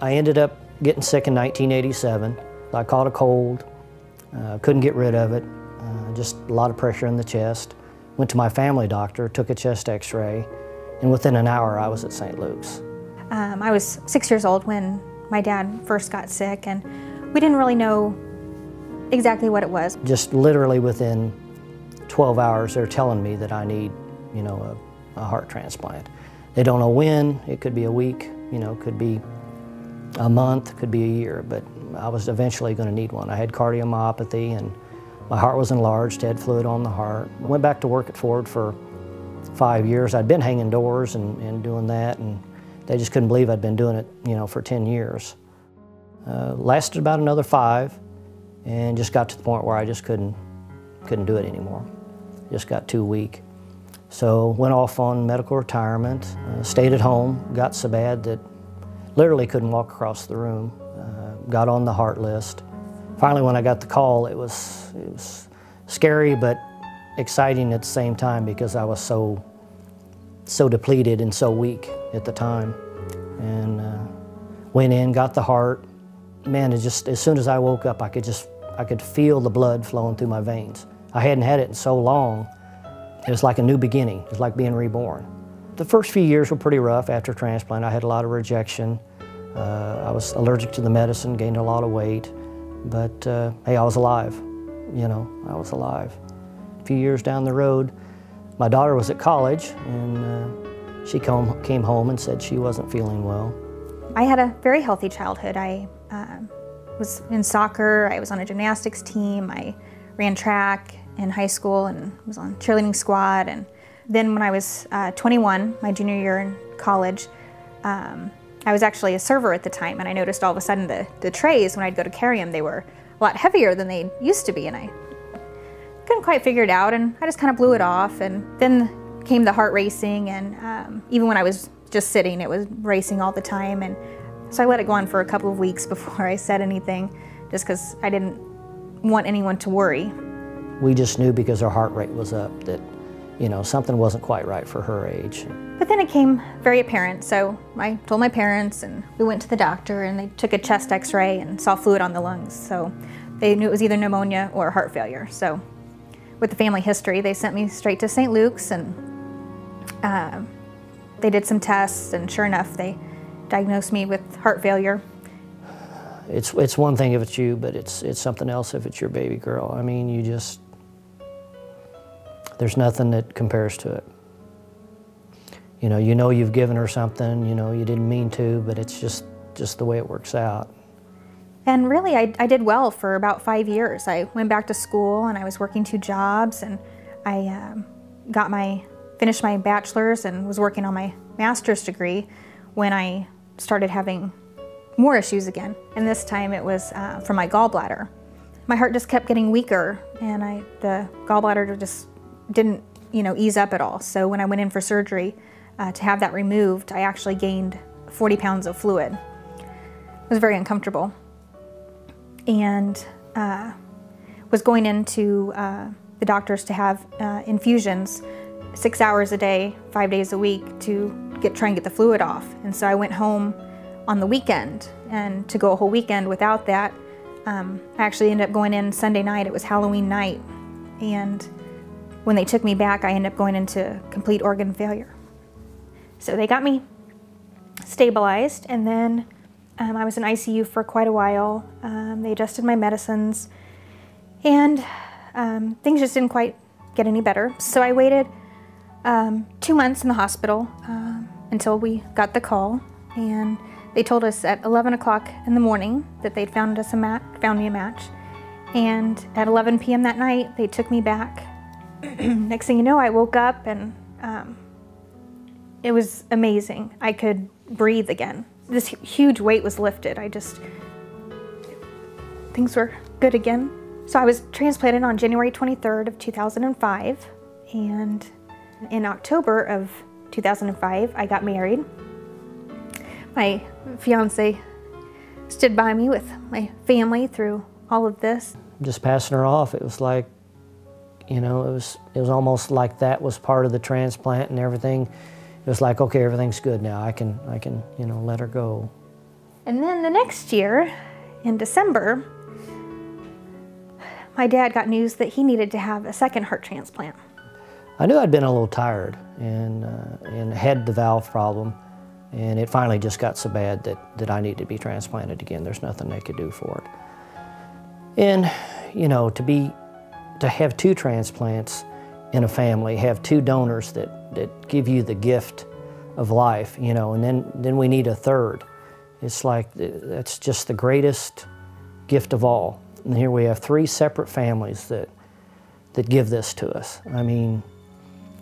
I ended up getting sick in 1987. I caught a cold, couldn't get rid of it, just a lot of pressure in the chest. Went to my family doctor, took a chest x-ray, and within an hour I was at St. Luke's. I was 6 years old when my dad first got sick, and we didn't really know exactly what it was. Just literally within 12 hours they're telling me that I need, you know, a heart transplant. They don't know when. It could be a week, you know, could be a month, could be a year, but I was eventually going to need one. I had cardiomyopathy and my heart was enlarged, had fluid on the heart. Went back to work at Ford for 5 years. I'd been hanging doors and doing that, and they just couldn't believe I'd been doing it, you know, for 10 years. Lasted about another 5, and just got to the point where I just couldn't do it anymore. Just got too weak. So went off on medical retirement, stayed at home, got so bad that literally couldn't walk across the room. Got on the heart list. Finally, when I got the call, it was scary but exciting at the same time because I was so depleted and so weak at the time. And went in, got the heart. Man, it just, as soon as I woke up, I could feel the blood flowing through my veins. I hadn't had it in so long. It was like a new beginning. It was like being reborn. The first few years were pretty rough after transplant. I had a lot of rejection. I was allergic to the medicine, gained a lot of weight. But hey, I was alive. You know, I was alive. A few years down the road, my daughter was at college, and she came home and said she wasn't feeling well. I had a very healthy childhood. I was in soccer, I was on a gymnastics team, I ran track in high school and was on cheerleading squad. And then when I was 21, my junior year in college, I was actually a server at the time, and I noticed all of a sudden the trays, when I'd go to carry them, they were a lot heavier than they used to be, and I couldn't quite figure it out, and I just kind of blew it off. And then came the heart racing, and even when I was just sitting, it was racing all the time. And so I let it go on for a couple of weeks before I said anything, just because I didn't want anyone to worry. We just knew because her heart rate was up that, you know, something wasn't quite right for her age. But then it came very apparent, so I told my parents, and we went to the doctor, and they took a chest x-ray and saw fluid on the lungs. So they knew it was either pneumonia or heart failure. So with the family history, they sent me straight to St. Luke's, and they did some tests, and sure enough, they diagnosed me with heart failure. It's one thing if it's you, but it's something else if it's your baby girl. I mean, there's nothing that compares to it. You know you've given her something, you know you didn't mean to, but it's just the way it works out. And really, I did well for about 5 years. I went back to school, and I was working 2 jobs, and I finished my bachelor's and was working on my master's degree when I started having more issues again. And this time it was from my gallbladder. My heart just kept getting weaker, and the gallbladder just didn't, you know, ease up at all. So when I went in for surgery to have that removed, I actually gained 40 pounds of fluid. It was very uncomfortable. And was going into the doctors to have infusions 6 hours a day, 5 days a week to try and get the fluid off. And so I went home on the weekend, and to go a whole weekend without that, I actually ended up going in Sunday night. It was Halloween night, and when they took me back, I ended up going into complete organ failure. So they got me stabilized, and then I was in ICU for quite a while. They adjusted my medicines, and things just didn't quite get any better. So I waited 2 months in the hospital until we got the call, and they told us at 11 o'clock in the morning that they'd found me a match. And at 11 p.m. that night, they took me back. Next thing you know, I woke up, and it was amazing. I could breathe again. This huge weight was lifted. Things were good again. So I was transplanted on January 23rd of 2005, and in October of 2005, I got married. My fiance stood by me with my family through all of this. Just passing her off, it was like, you know, it was almost like that was part of the transplant and everything. It was like, okay, everything's good now. I can, you know, let her go. And then the next year, in December, my dad got news that he needed to have a second heart transplant. I knew I'd been a little tired and had the valve problem, and it finally just got so bad that I needed to be transplanted again. There's nothing they could do for it. And, you know, to have 2 transplants in a family, have 2 donors that give you the gift of life, you know, and then we need a third. It's like, that's just the greatest gift of all. And here we have 3 separate families that give this to us. I mean,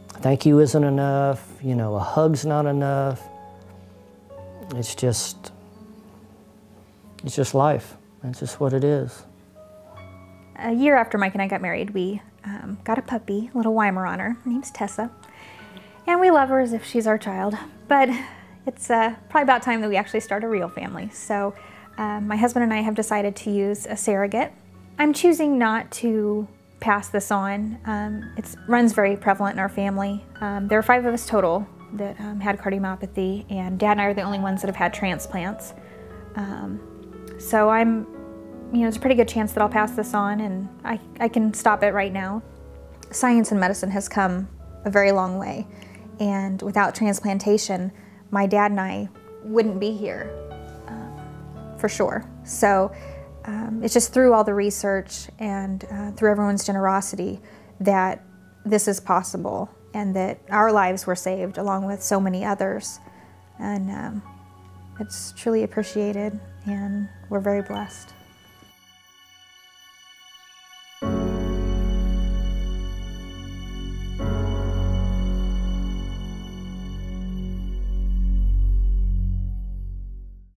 thank you isn't enough, you know, a hug's not enough. It's just life. That's just what it is. A year after Mike and I got married, we got a puppy, a little Weimaraner. Her name's Tessa. And we love her as if she's our child. But it's probably about time that we actually start a real family. So my husband and I have decided to use a surrogate. I'm choosing not to pass this on. It runs very prevalent in our family. There are 5 of us total that had cardiomyopathy, and Dad and I are the only ones that have had transplants. So there's a pretty good chance that I'll pass this on, and I can stop it right now. Science and medicine has come a very long way, and without transplantation, my dad and I wouldn't be here, for sure. So it's just through all the research and through everyone's generosity that this is possible, and that our lives were saved along with so many others. And it's truly appreciated, and we're very blessed.